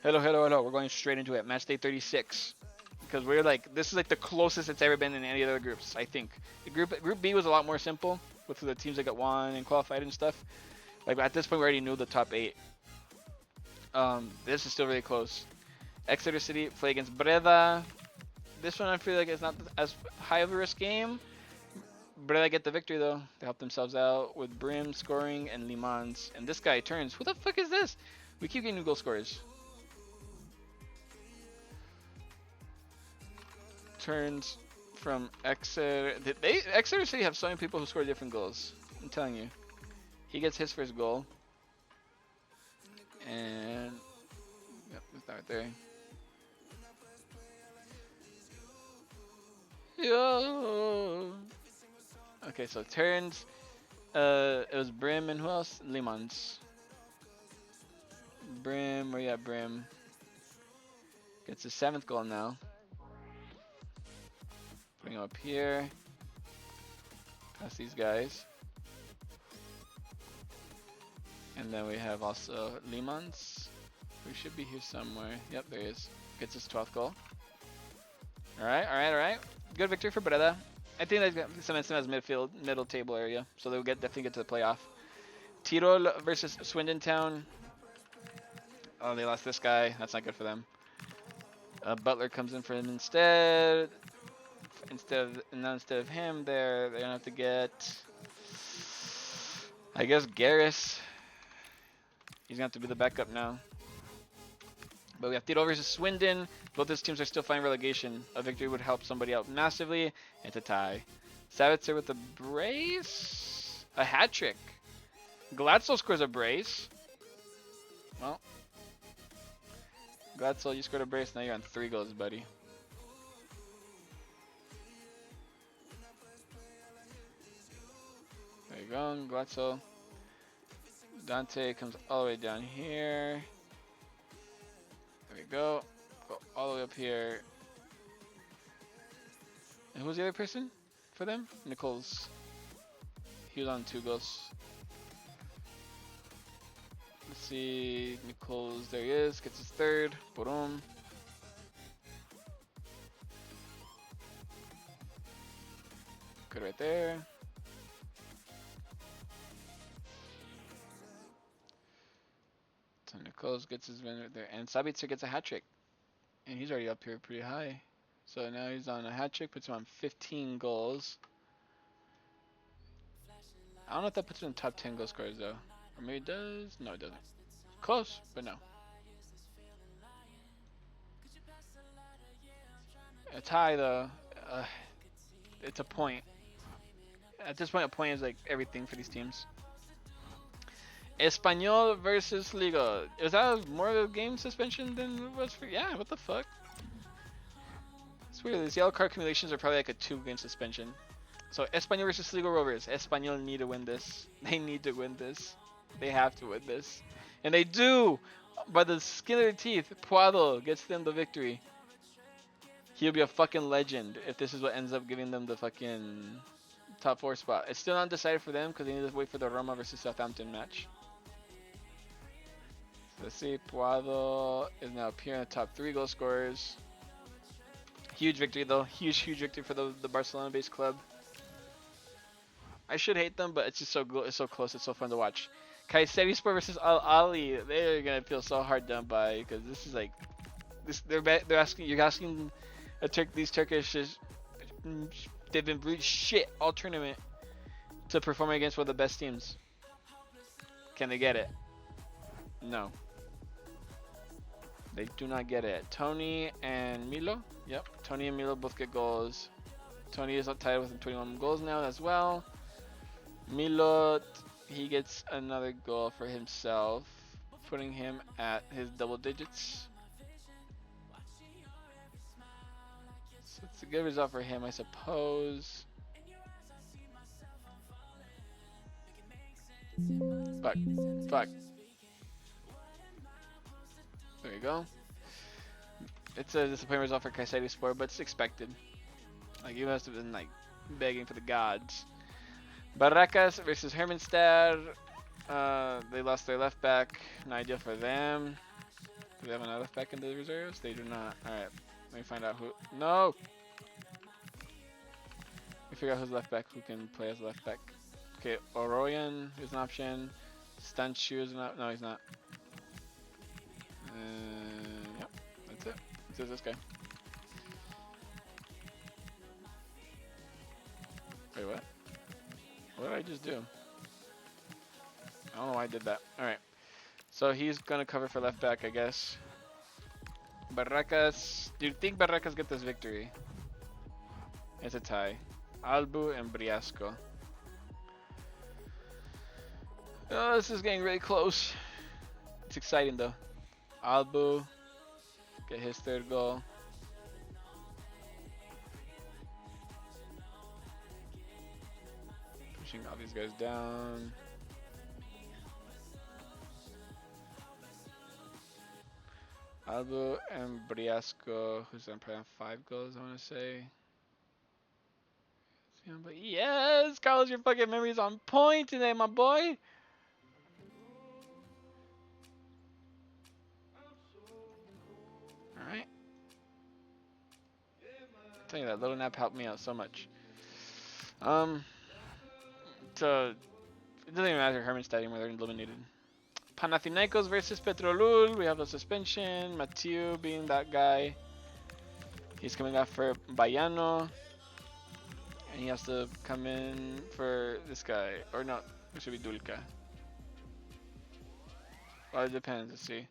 Hello, hello, hello. We're going straight into it. Match day 36. Because we're like, this is like the closest it's ever been in any other groups, I think. The group B was a lot more simple with the teams that got won and qualified and stuff. Like at this point, we already knew the top 8. This is still really close. Exeter City play against Breda. This one I feel like is not as high of a risk game. Breda get the victory though. They help themselves out with Brim scoring and Limans. And this guy turns. Who the fuck is this? We keep getting new goal scorers. Turns from Exeter. Exeter City have so many people who score different goals. I'm telling you. He gets his first goal. And yep, it's right there. Yo. Okay, so turns. It was Brim and who else? Limans. Brim, where you at, Brim? Gets his 7th goal now. Putting him up here. Past these guys. And then we have also Limans, who should be here somewhere. Yep, there he is. Gets his 12th goal. Alright. Good victory for Breda. I think that cements them as middle table area, so they'll definitely get to the playoff. Tirol versus Swindon Town. Oh, they lost this guy. That's not good for them. Butler comes in for him instead. Instead of him, they're gonna have to get, I guess, Garris. He's gonna have to be the backup now. But we have Tirol versus Swindon. Both these teams are still fighting relegation. A victory would help somebody out massively. It's a tie. Savitzer with a brace. A hat trick. Glatzel scores a brace. Well, Glatzel, you scored a brace. Now you're on 3 goals, buddy. There you go, Glatzel. Dante comes all the way down here. There we go. Go all the way up here. And who's the other person for them? Nichols. He was on 2 goals. Let's see. Nichols, there he is. Gets his 3rd. Boom. Good right there. So Nichols gets his win right there. And Sabitzer gets a hat trick. And he's already up here pretty high. So now he's on a hat trick, puts him on 15 goals. I don't know if that puts him in the top 10 goal scorers though. Or maybe it does? No, it doesn't. Close, but no. A tie though, it's a point. At this point, a point is like everything for these teams. Espanyol versus Liga. Is that more of a game suspension than it was for? Yeah, what the fuck? It's weird. These yellow card accumulations are probably like a 2-game suspension. So Espanyol versus Liga Rovers. Espanyol need to win this. They need to win this. They have to win this. And they do! By the skin of their teeth, Puado gets them the victory. He'll be a fucking legend if this is what ends up giving them the fucking top 4 spot. It's still not decided for them because they need to wait for the Roma versus Southampton match. So let's see, Puado is now up here in the top 3 goal scorers. Huge victory though. Huge victory for the Barcelona-based club. I should hate them, but it's just so good. It's so close. It's so fun to watch. Kayserispor versus Al Ali. They're gonna feel so hard done by because this is like this. They're asking. You're asking these Turkish. They've been brute shit all tournament to perform against one of the best teams. Can they get it? No. They do not get it. Tony and Milo. Yep. Tony and Milo both get goals. Tony is tied with 21 goals now as well. Milo, he gets another goal for himself, putting him at his double digits. So it's a good result for him, I suppose. Fuck. There you go. It's a disappointing result for Kayserispor, but it's expected. Like, you must have been like begging for the gods. Barracas versus Hermannstad. They lost their left back. Not ideal for them. they have another left back in the reserves? They do not. Alright, let me find out who. No! Let me figure out who's left back, who can play as left back. Okay, Oroyan is an option. Stanchu is not. No, he's not. Yep, that's it. This is this guy. Wait, what? What did I just do? I don't know why I did that. Alright. So he's gonna cover for left back, I guess. Barracas. Do you think Barracas get this victory? It's a tie. Albu and Briasco. Oh, this is getting really close. It's exciting though. Albu get his third goal. Pushing all these guys down. Albu and Briasco, who's on probably 5 goals, I want to say. But yes, Carlos, your fucking memory's on point today, my boy. Alright. I'm telling you, that little nap helped me out so much. So, it doesn't even matter Hermannstadt anymore, they're eliminated. Panathinaikos versus Petrolul, we have a suspension. Matiu being that guy. He's coming out for Bayano. And he has to come in for this guy. Or no, it should be Dulka. Well, it depends, let's see.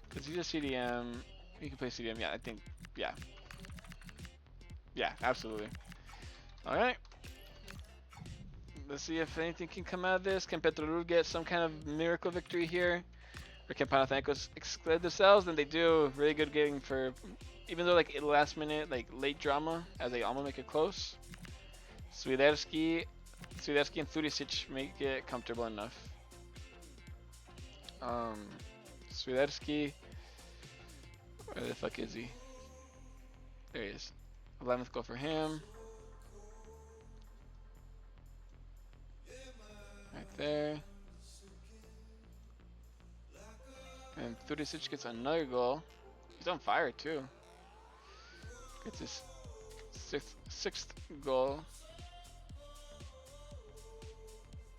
Because he's a CDM. He can play CDM, yeah, I think, yeah. Yeah, absolutely. Alright. Let's see if anything can come out of this. Can Petrolul get some kind of miracle victory here? Or can Panathinaikos exclude themselves? Then they do really good getting for, even though like last minute, like late drama, as they almost make it close. Swiderski and Thurisic make it comfortable enough. Swiderski, where the fuck is he? There he is. 11th goal for him. Right there. And Thurisic gets another goal. He's on fire too. Gets his sixth goal.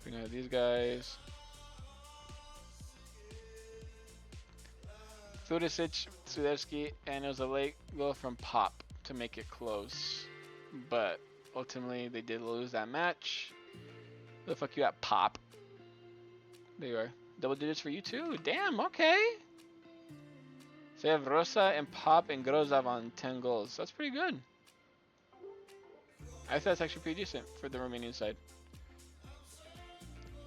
We know these guys. Thurisic, Sudersky, and it was a late goal from Pop to make it close. But ultimately they did lose that match. Where the fuck you at, Pop? There you are. Double digits for you too. Damn, okay. So you have Rosa and Pop and Grozov on 10 goals. That's pretty good. I thought that's actually pretty decent for the Romanian side.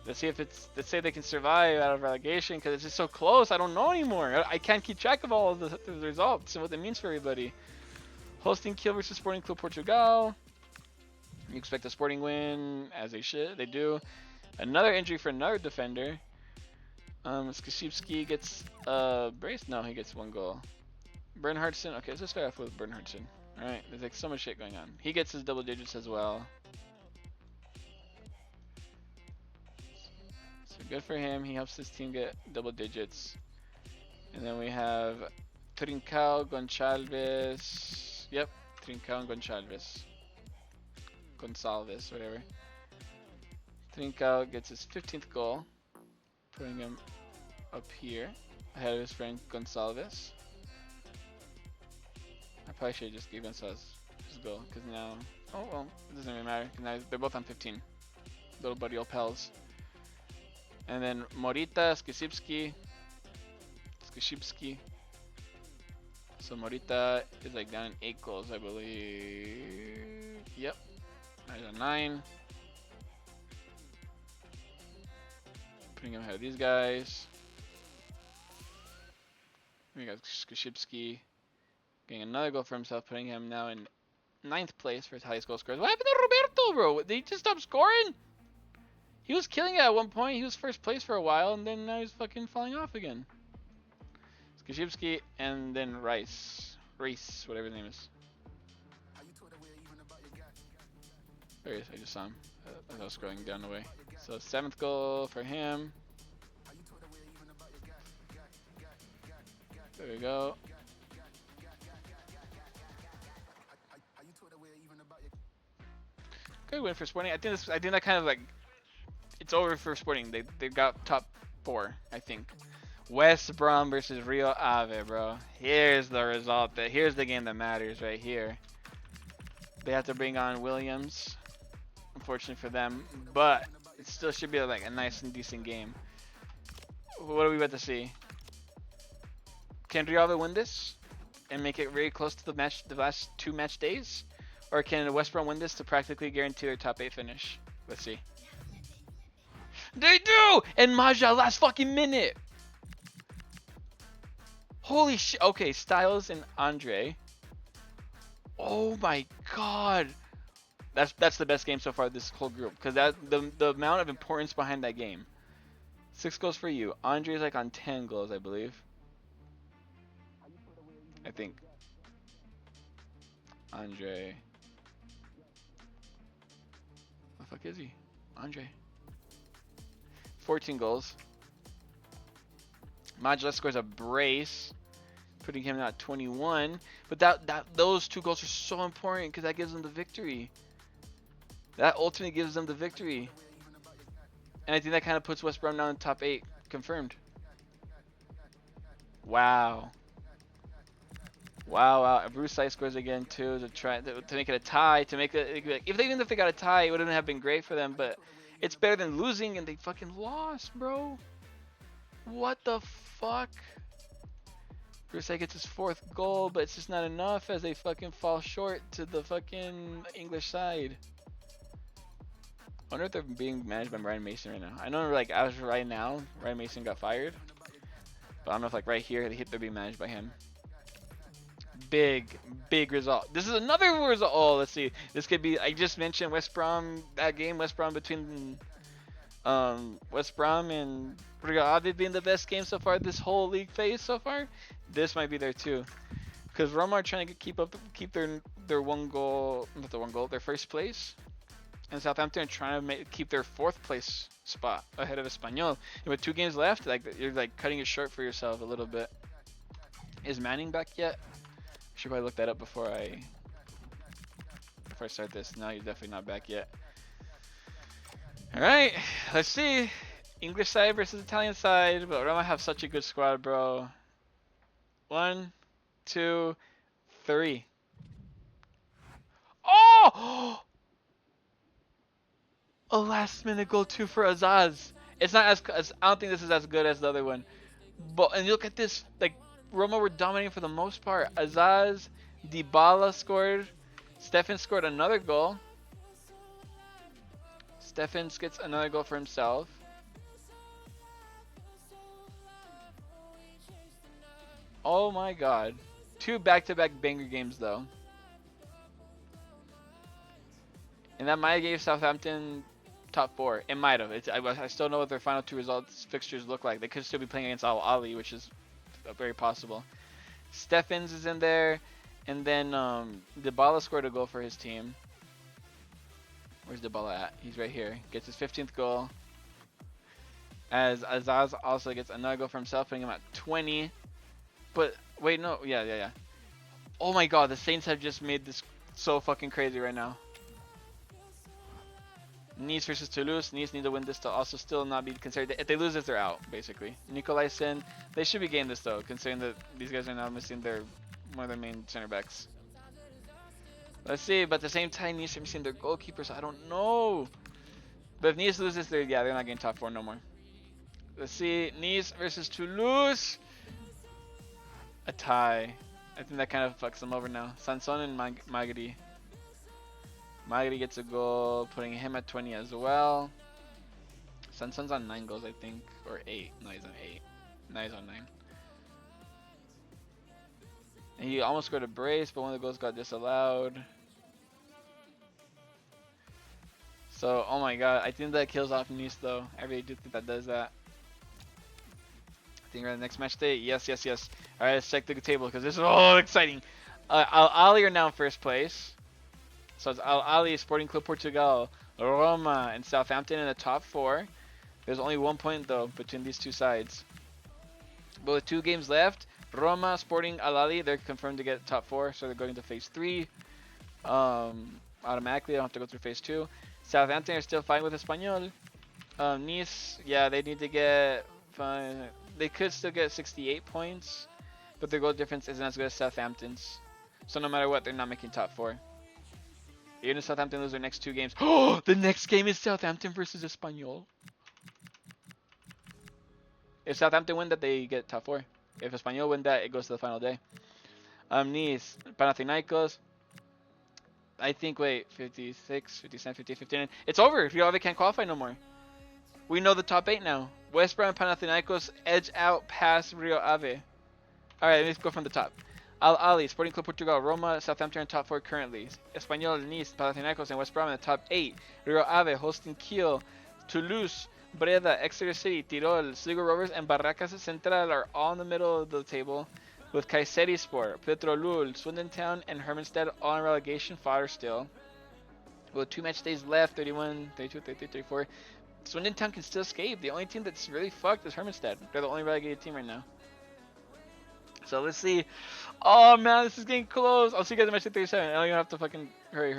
Let's see if it's, let's say they can survive out of relegation because it's just so close. I don't know anymore. I can't keep track of all of the results and what that means for everybody. Hosting Kiel versus Sporting Club Portugal. You expect a Sporting win, as they should. They do. Another injury for another defender. Skashivsky gets a brace. No, he gets 1 goal. Bernhardson. Okay, let's start off with Bernhardson. Alright, there's like so much shit going on. He gets his double digits as well. So good for him. He helps his team get double digits. And then we have Trincao, Gonçalves. Yep, Trincao and Gonçalves. Gonçalves, whatever. Trincao gets his 15th goal. Putting him up here ahead of his friend Gonçalves. I probably should just give Gonçalves his goal because now, oh well, it doesn't really matter. Now they're both on 15. Little buddy Opels. And then Morita, Skashivsky. So Morita is like down in 8 goals, I believe. Yep. There's a 9. Putting him ahead of these guys. We got Skashivsky getting another goal for himself, putting him now in 9th place for his highest goal scorers. What happened to Roberto, bro? Did he just stop scoring? He was killing it at one point. He was first place for a while, and then now he's fucking falling off again. Skashivsky and then Rice, whatever his name is. There he is. I just saw him as I was scrolling down the way. So 7th goal for him. There we go. Good win for Sporting. I think that kind of like it's over for Sporting. They got top 4, I think. West Brom versus Rio Ave, bro. Here's the result. Here's the game that matters right here. They have to bring on Williams, unfortunately for them, but it still should be like a nice and decent game. What are we about to see? Can Rio Ave win this and make it very close to the last 2 match days? Or can West Brom win this to practically guarantee their top 8 finish? Let's see. They do! And Maja last fucking minute! Holy shit. Okay, Styles and Andre. Oh my god. That's the best game so far this whole group. Because the amount of importance behind that game. 6 goals for you. Andre's like on 10 goals, I believe. I think. Andre. What the fuck is he? Andre. 14 goals. Majla scores a brace, putting him at 21. But those 2 goals are so important because that gives them the victory. That ultimately gives them the victory. And I think that kind of puts West Brom now in top 8, confirmed. Wow. Wow. Bruce Sai scores again too to make it a tie. To make it, even if they got a tie, it wouldn't have been great for them. But it's better than losing, and they fucking lost, bro. What the fuck? Bruce Sai gets his 4th goal, but it's just not enough as they fucking fall short to the fucking English side. I wonder if they're being managed by Ryan Mason right now. I know, like, as of right now, Ryan Mason got fired. But I don't know if, like, right here, they're being managed by him. Big result. This is another result. Oh, let's see. This could be, I just mentioned West Brom, that game, West Brom between West Brom and Rio Ave being the best game so far this whole league phase so far. This might be there too. Because Roma are trying to keep their their first place. And Southampton are trying to keep their 4th place spot ahead of Espanyol. And with 2 games left, like you're like cutting it short for yourself a little bit. Is Manning back yet? Should probably look that up before I start this. No, he's definitely not back yet. All right, let's see. English side versus Italian side, but Roma have such a good squad, bro. 1, 2, 3. Oh! A last minute goal 2 for Azaz. It's not as I don't think this is as good as the other one. But and look at this, like Roma were dominating for the most part. Azaz, Dybala scored. Steffens scored another goal. Steffens gets another goal for himself. Oh my god. 2 back-to-back banger games though. And that might have gave Southampton top 4. It might have. I still know what their final 2 results fixtures look like. They could still be playing against Al Ali, which is very possible. Steffens is in there. And then Dybala scored a goal for his team. Where's Dybala at? He's right here. Gets his 15th goal. As Azaz also gets another goal for himself, putting him at 20. But, wait, no. Yeah. Oh my god, the Saints have just made this so fucking crazy right now. Nice versus Toulouse. Nice need to win this to also still not be considered. If they lose this, they're out, basically. Nicolaisen, they should be getting this though, considering that these guys are now missing one of their main center backs. Let's see, but at the same time, Nice are missing their goalkeeper, so I don't know. But if Nice loses, they're not getting top 4 no more. Let's see, Nice versus Toulouse. A tie. I think that kind of fucks them over now. Sanson and Magadi. Magadi gets a goal, putting him at 20 as well. Sanson's on 9 goals, I think, or 8. No, he's on 8. No, he's on 9. And he almost scored a brace, but one of the goals got disallowed. So, oh my god, I think that kills off Nice though. I really do think that does that. I think we're on the next match day. Yes. Alright, let's check the table because this is all exciting. Al Ali are now in first place. So it's Al Ali, Sporting Club Portugal, Roma, and Southampton in the top 4. There's only 1 point though between these 2 sides. But with 2 games left, Roma, Sporting, Al-Ahly, they're confirmed to get top 4, so they're going to phase 3. Automatically, they don't have to go through phase 2. Southampton are still fighting with Espanyol. Nice, yeah, they need to get fine. They could still get 68 points, but their goal difference isn't as good as Southampton's. So no matter what, they're not making top 4. Even if Southampton lose their next 2 games. Oh, the next game is Southampton versus Espanyol. If Southampton win that, they get top 4. If Espanyol win that, it goes to the final day. Nice, Panathinaikos. I think, wait, 56, 57, 58, 59. It's over. Rio Ave can't qualify no more. We know the top 8 now. West Brom and Panathinaikos edge out past Rio Ave. Alright, let's go from the top. Al-Ahly, Sporting Club Portugal, Roma, Southampton in top 4 currently. Espanyol, Nice, Panathinaikos, and West Brom in the top 8. Rio Ave hosting Kiel, Toulouse, Breda, Exeter City, Tirol, Sligo Rovers, and Barracas Central are all in the middle of the table, with Kayserispor, Petrolul, Swindon Town, and Hermannstad all in relegation fodder still. With 2 match days left, 31, 32, 33, 34. Swindon Town can still escape. The only team that's really fucked is Hermannstad. They're the only relegated team right now. So let's see. Oh man, this is getting close. I'll see you guys in match day 37. I don't even have to fucking hurry.